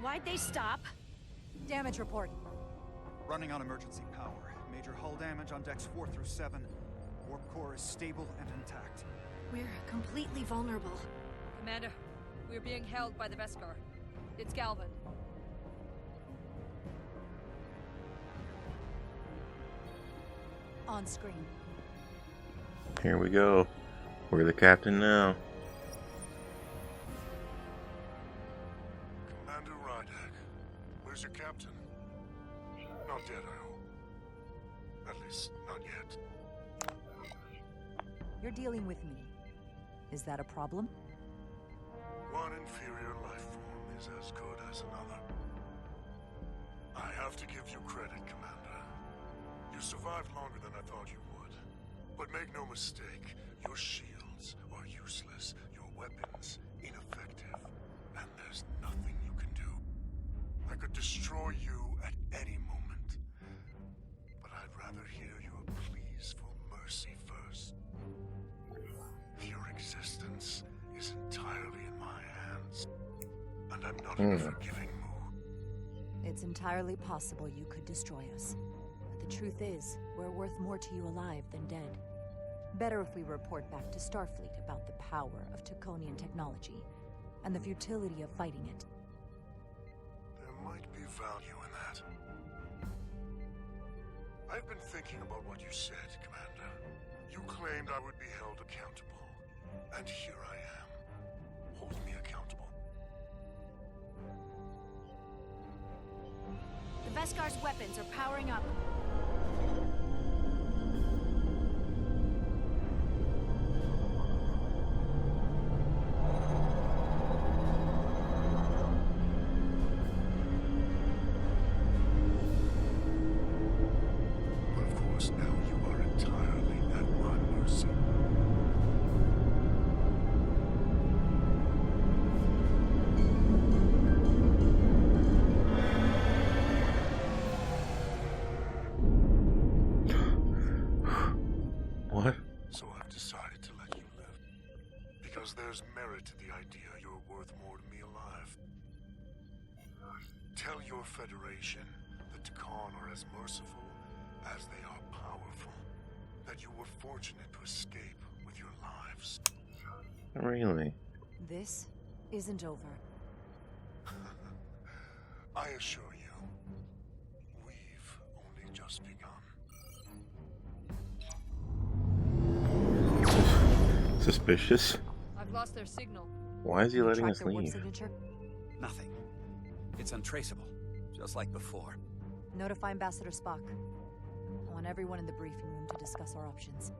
Why'd they stop? Damage report. Running on emergency power. Major hull damage on decks 4 through 7. Warp core is stable and intact. We're completely vulnerable. Commander, we're being held by the Beskar. It's Galvin. On screen. Here we go. We're the captain now. Commander Rydak, where's your captain? Not dead, I hope. At least, not yet. You're dealing with me. Is that a problem? One inferior life form is as good as another. I have to give you credit, Commander. You survived longer than I thought you would. But make no mistake, your shields are useless, your weapons ineffective, and there's nothing you can do. I could destroy you at any moment, but I'd rather hear your pleas for mercy first. Your existence is entirely in my hands, and I'm not in a forgiving mood. It's entirely possible you could destroy us. But the truth is, we're worth more to you alive than dead. Better if we report back to Starfleet about the power of Taconian technology and the futility of fighting it. There might be value in that. I've been thinking about what you said, Commander. You claimed I would be held accountable. And here I am. Hold me accountable. The Veskar's weapons are powering up. But of course, now you are entirely at my mercy. What? So I've decided to let you live. Because there's merit to the idea you're worth more to me alive. Tell your Federation that Takan are as merciful as they are powerful. That you were fortunate to escape with your lives. Really? This isn't over. I assure you, we've only just begun. Suspicious. I've lost their signal. Why is he letting Track us their warp leave? signature? Nothing. It's untraceable. Just like before. Notify Ambassador Spock. I want everyone in the briefing room to discuss our options.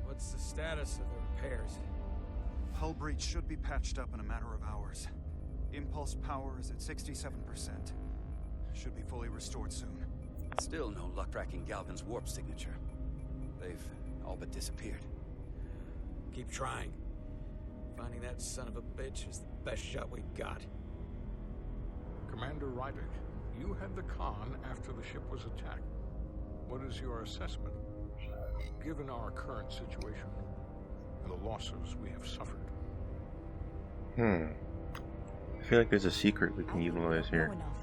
What's the status of the repairs? Hull breach should be patched up in a matter of hours. Impulse power is at 67%. Should be fully restored soon. Still no luck tracking Galvin's warp signature. They've all but disappeared. Keep trying. Finding that son of a bitch is the best shot we've got. Commander Rydak, you had the Khan after the ship was attacked. What is your assessment, given our current situation and the losses we have suffered? I feel like there's a secret we can utilize here. Know enough.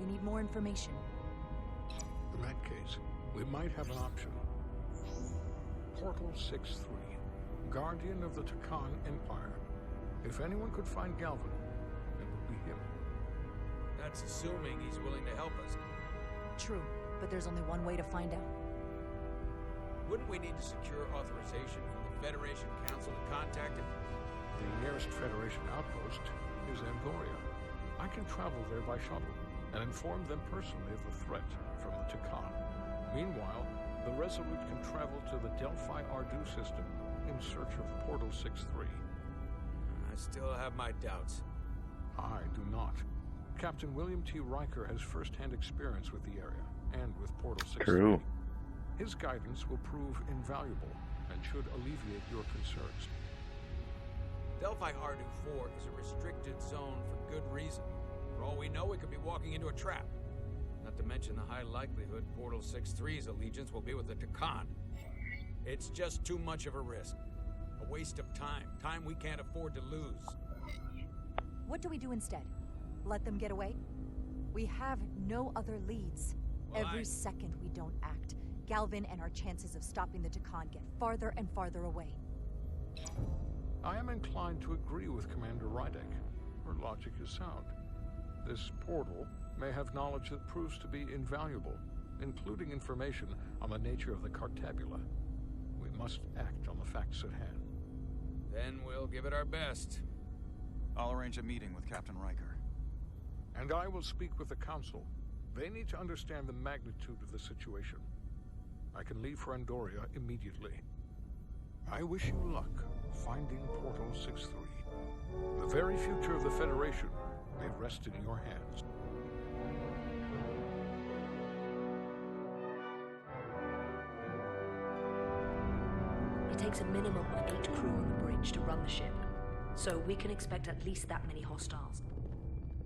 We need more information. In that case, we might have an option. Portal 6-3, guardian of the Takan Empire. If anyone could find Galvin, it would be him. That's assuming he's willing to help us. True, but there's only one way to find out. Wouldn't we need to secure authorization from the Federation Council to contact him? The nearest Federation outpost is Angoria. I can travel there by shuttle and inform them personally of the threat from the Takan. Meanwhile, the Resolute can travel to the Delphi Ardu system in search of Portal 6-3. I still have my doubts. I do not. Captain William T. Riker has first-hand experience with the area and with Portal 6-3. True. His guidance will prove invaluable and should alleviate your concerns. Delphi Ardu 4 is a restricted zone for good reason. For all we know, we could be walking into a trap. Not to mention the high likelihood Portal 6-3's allegiance will be with the Takan. It's just too much of a risk. A waste of time. Time we can't afford to lose. What do we do instead? Let them get away? We have no other leads. Well, Every second we don't act, Galvin and our chances of stopping the Takan get farther and farther away. I am inclined to agree with Commander Rydek. Her logic is sound. This portal may have knowledge that proves to be invaluable, including information on the nature of the Cartabula. We must act on the facts at hand. Then we'll give it our best. I'll arrange a meeting with Captain Riker. And I will speak with the Council. They need to understand the magnitude of the situation. I can leave for Andoria immediately. I wish you luck finding Portal 6-3. The very future of the Federation may rest in your hands. It takes a minimum of 8 crew on the bridge to run the ship, so we can expect at least that many hostiles.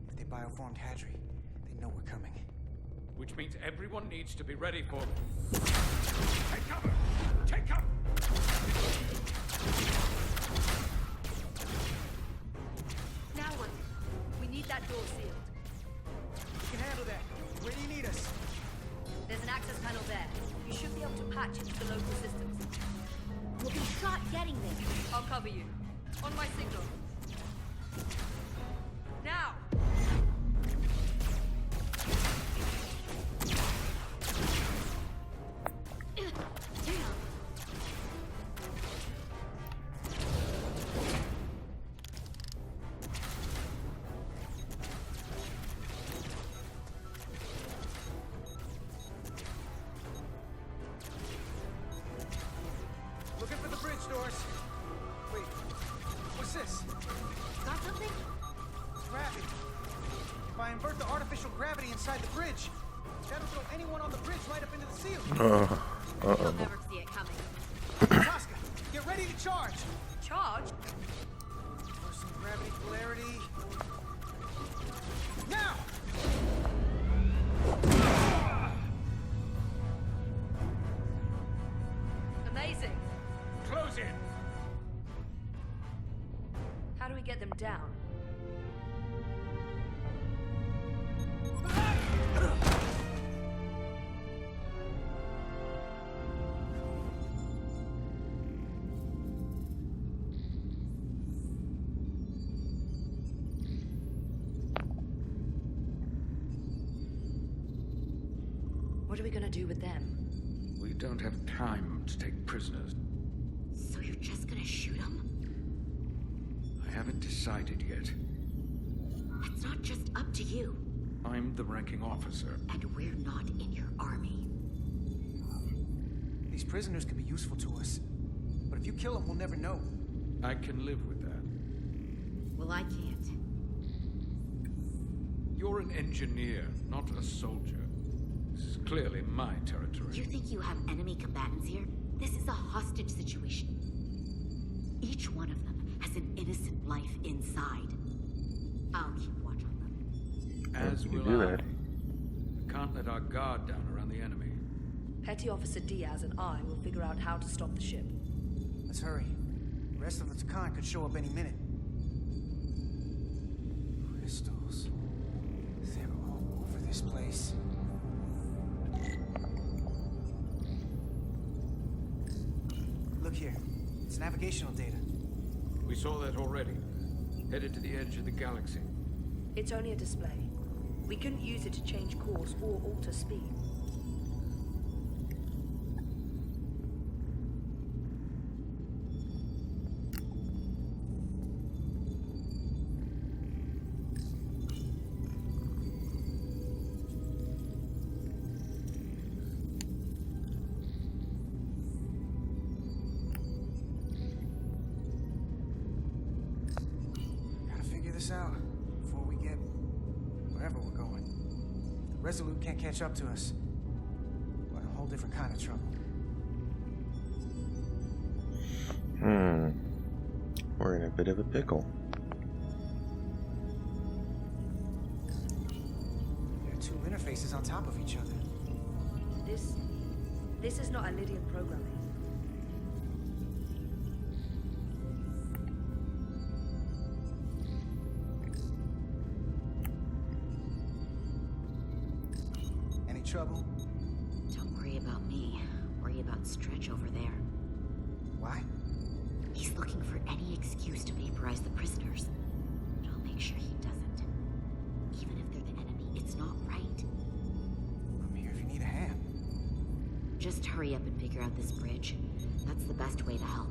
If they bioformed Hadri, they know we're coming. Which means everyone needs to be ready for them. Take cover! Take cover! Now what? We need that door sealed. We can handle that. Where do you need us? There's an access panel there. You should be able to patch into the local systems. We'll be shot getting there. I'll cover you. On my signal. Now! Damn. Looking for the bridge doors. Wait, what's this? Got something? Gravity. If I invert the artificial gravity inside the bridge, that'll throw anyone on the bridge right up into the ceiling. You'll never see it coming. Tosca, get ready to charge. Charge? For some gravity polarity. Now! Amazing. Close in! How do we get them down? What are we gonna do with them? We don't have time to take prisoners. So you're just gonna shoot him? I haven't decided yet. That's not just up to you. I'm the ranking officer. And we're not in your army. These prisoners could be useful to us. But if you kill them, we'll never know. I can live with that. Well, I can't. You're an engineer, not a soldier. This is clearly my territory. You think you have enemy combatants here? This is a hostage situation. Each one of them has an innocent life inside. I'll keep watch on them. As You will do I. that. We can't let our guard down around the enemy. Petty Officer Diaz and I will figure out how to stop the ship. Let's hurry. The rest of the Takan could show up any minute. Crystals. They're all over this place. Look here. It's navigational data. We saw that already. Headed to the edge of the galaxy. It's only a display. We couldn't use it to change course or alter speed. Gotta figure this out before we get wherever we're going. If the Resolute can't catch up to us, we're in a whole different kind of trouble. We're in a bit of a pickle. There are two interfaces on top of each other. This is not Lydian programming. trouble? Don't worry about me. Worry about Stretch over there. Why? He's looking for any excuse to vaporize the prisoners. But I'll make sure he doesn't. Even if they're the enemy, it's not right. I'm here if you need a hand. Just hurry up and figure out this bridge. That's the best way to help.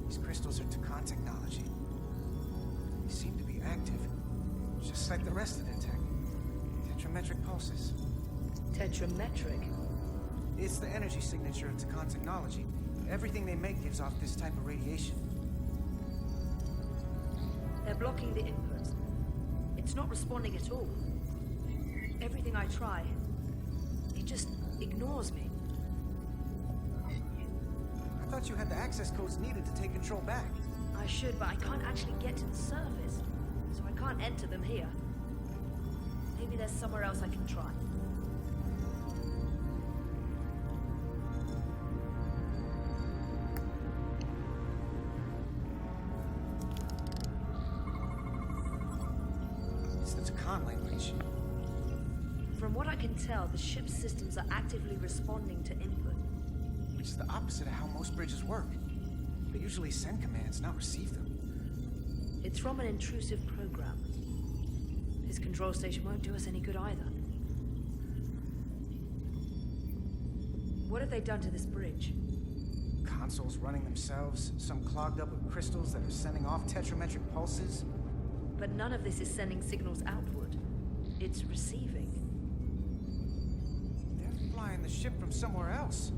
These crystals are Takan technology. They seem to be active, just like the rest of their tech. Tetrametric pulses. Tetrametric? It's the energy signature of Takan technology. Everything they make gives off this type of radiation. They're blocking the inputs. It's not responding at all. Everything I try, it just ignores me. I thought you had the access codes needed to take control back. I should, but I can't actually get to the surface, so I can't enter them here. Maybe there's somewhere else I can try. It's the Takan language. From what I can tell, the ship's systems are actively responding to input. Which is the opposite of how most bridges work. They usually send commands, not receive them. It's from an intrusive program. This control station won't do us any good either. What have they done to this bridge? Consoles running themselves, some clogged up with crystals that are sending off tetrametric pulses. But none of this is sending signals outward. It's receiving. They're flying the ship from somewhere else.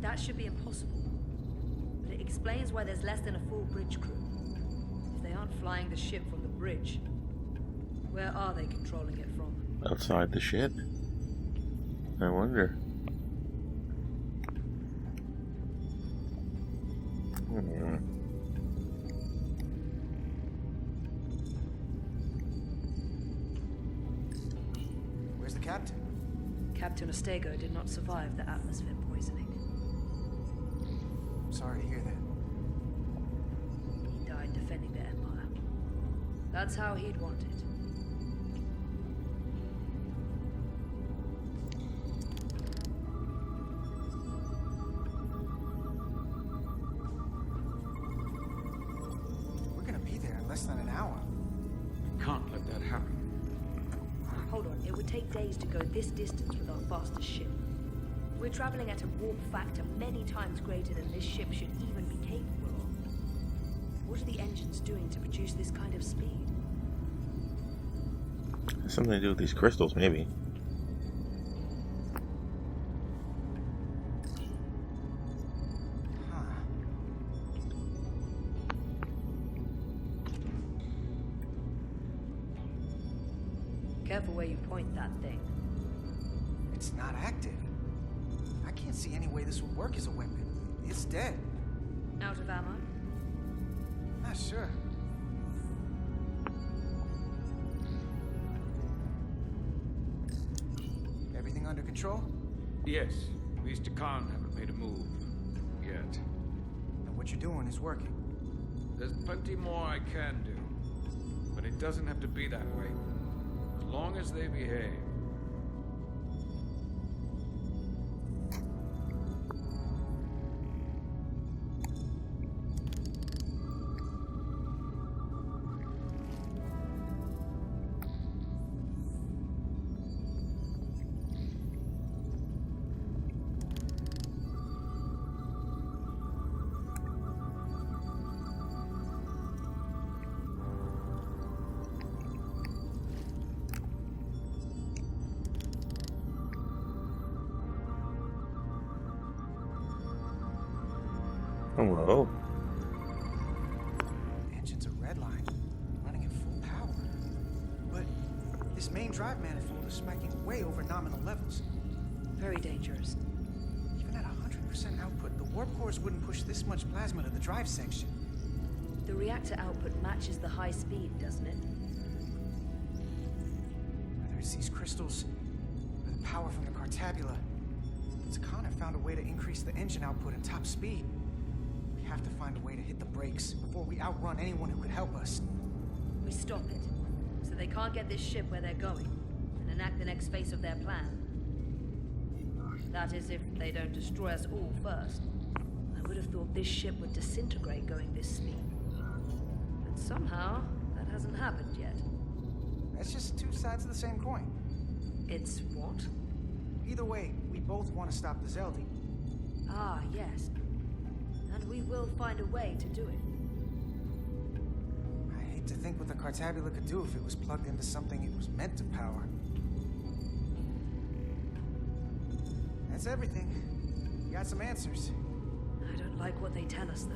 That should be impossible. But it explains why there's less than a full bridge crew. If they aren't flying the ship from the bridge, where are they controlling it from? Outside the ship? I wonder. Where's the captain? Captain Ostego did not survive the atmosphere poisoning. I'm sorry to hear that. He died defending the Empire. That's how he'd want it. We're gonna be there in less than an hour. Can't let that happen. Hold on, it would take days to go this distance with our fastest ship. We're traveling at a warp factor many times greater than this ship should even be capable of. What are the engines doing to produce this kind of speed? Something to do with these crystals, maybe. Careful where you point that thing. It's not active. I can't see any way this would work as a weapon. It's dead. Out of ammo? Not sure. Everything under control? Yes, these Takan haven't made a move. Yet. And what you're doing is working. There's plenty more I can do. But it doesn't have to be that way. As long as they behave. Hello. Engines are redlined, running at full power. But this main drive manifold is spiking way over nominal levels. Very dangerous. Even at 100% output, the warp cores wouldn't push this much plasma to the drive section. The reactor output matches the high speed, doesn't it? Whether it's these crystals or the power from the Cartabula, Takan have found a way to increase the engine output and top speed. We have to find a way to hit the brakes before we outrun anyone who could help us. We stop it, so they can't get this ship where they're going, and enact the next phase of their plan. That is, if they don't destroy us all first. I would have thought this ship would disintegrate going this speed. But somehow, that hasn't happened yet. That's just two sides of the same coin. It's what? Either way, we both want to stop the Zeldi. Ah, yes. And we will find a way to do it. I hate to think what the Cartabula could do if it was plugged into something it was meant to power. That's everything. We got some answers. I don't like what they tell us, though.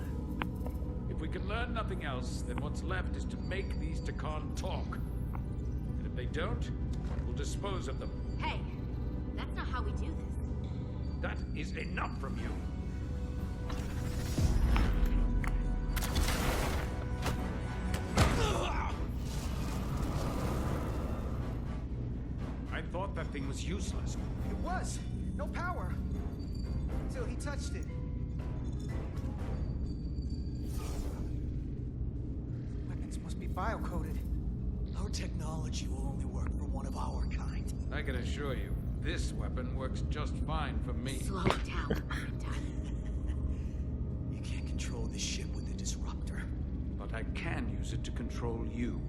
If we can learn nothing else, then what's left is to make these Takan talk. And if they don't, we'll dispose of them. Hey, that's not how we do this. That is enough from you. I thought that thing was useless. It was. No power. Until he touched it. Weapons must be bio-coded. Our technology will only work for one of our kind. I can assure you, this weapon works just fine for me. Slow it down, Armintide. You can't control this ship with a disruptor. But I can use it to control you.